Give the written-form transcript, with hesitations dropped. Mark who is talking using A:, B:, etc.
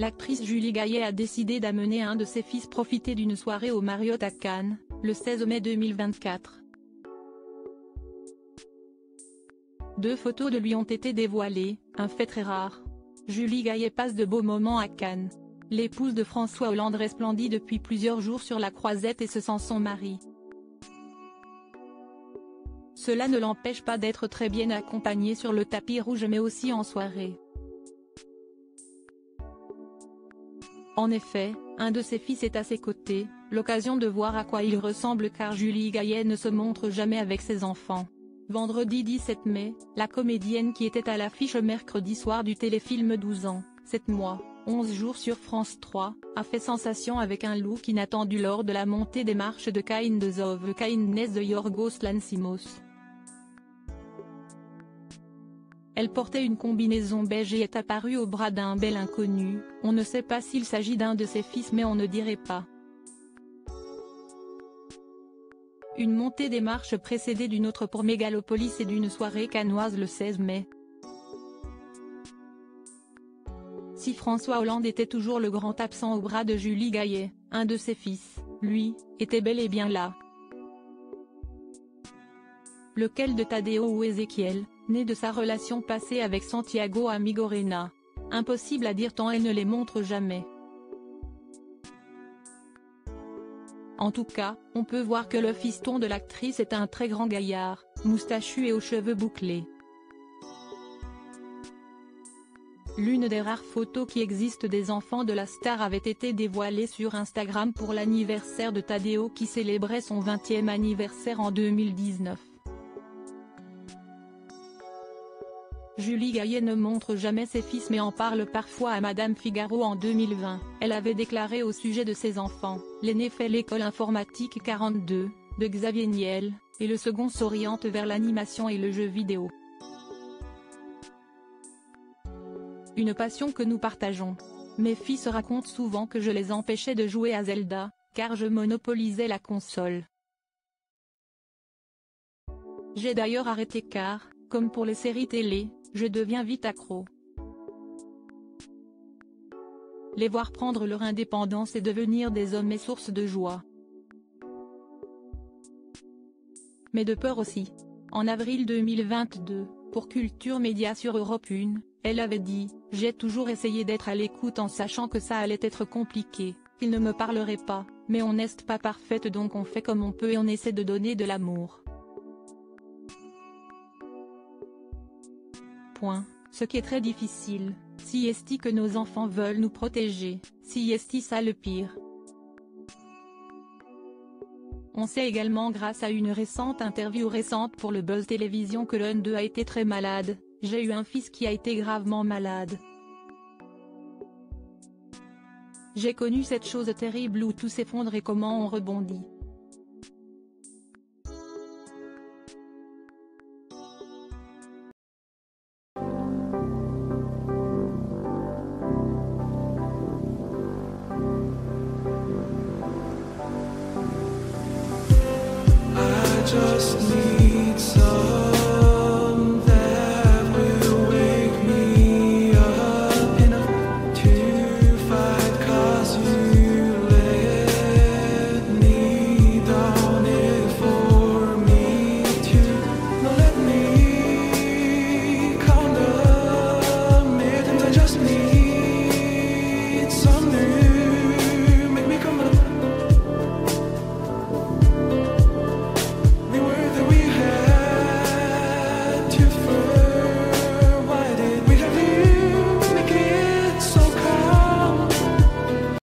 A: l'actrice Julie Gaillet a décidé d'amener un de ses fils profiter d'une soirée au Marriott à Cannes, le 16 mai 2024. 2 photos de lui ont été dévoilées, un fait très rare. Julie Gaillet passe de beaux moments à Cannes. L'épouse de François Hollande resplendit depuis plusieurs jours sur la croisette et se sent son mari. Cela ne l'empêche pas d'être très bien accompagnée sur le tapis rouge mais aussi en soirée. En effet, un de ses fils est à ses côtés, l'occasion de voir à quoi il ressemble car Julie Gaillet ne se montre jamais avec ses enfants. Vendredi 17 mai, la comédienne qui était à l'affiche mercredi soir du téléfilm 12 ans, 7 mois, 11 jours sur France 3, a fait sensation avec un look inattendu lors de la montée des marches de Kindness of Kindness de Yorgos Lanthimos. Elle portait une combinaison beige et est apparue au bras d'un bel inconnu. On ne sait pas s'il s'agit d'un de ses fils mais on ne dirait pas. Une montée des marches précédée d'une autre pour Mégalopolis et d'une soirée cannoise le 16 mai. Si François Hollande était toujours le grand absent au bras de Julie Gaillet, un de ses fils, lui, était bel et bien là. Lequel de Tadeo ou Ezequiel, né de sa relation passée avec Santiago Amigorena? Impossible à dire tant elle ne les montre jamais. En tout cas, on peut voir que le fiston de l'actrice est un très grand gaillard, moustachu et aux cheveux bouclés. L'une des rares photos qui existent des enfants de la star avait été dévoilée sur Instagram pour l'anniversaire de Tadeo qui célébrait son 20e anniversaire en 2019. Julie Gaillet ne montre jamais ses fils mais en parle parfois à Madame Figaro en 2020. Elle avait déclaré au sujet de ses enfants: l'aîné fait l'école informatique 42, de Xavier Niel, et le second s'oriente vers l'animation et le jeu vidéo. Une passion que nous partageons. Mes fils racontent souvent que je les empêchais de jouer à Zelda, car je monopolisais la console. J'ai d'ailleurs arrêté car, comme pour les séries télé, je deviens vite accro. Les voir prendre leur indépendance et devenir des hommes est source de joie. Mais de peur aussi. En avril 2022, pour Culture Média sur Europe 1, elle avait dit: « J'ai toujours essayé d'être à l'écoute en sachant que ça allait être compliqué, qu'il ne me parlerait pas, mais on n'est pas parfaite donc on fait comme on peut et on essaie de donner de l'amour. » Ce qui est très difficile, si est-il que nos enfants veulent nous protéger, si est-il ça le pire. On sait également grâce à une récente interview pour le Buzz Télévision que l'un d'eux a été très malade. J'ai eu un fils qui a été gravement malade. J'ai connu cette chose terrible où tout s'effondre et comment on rebondit.
B: Just need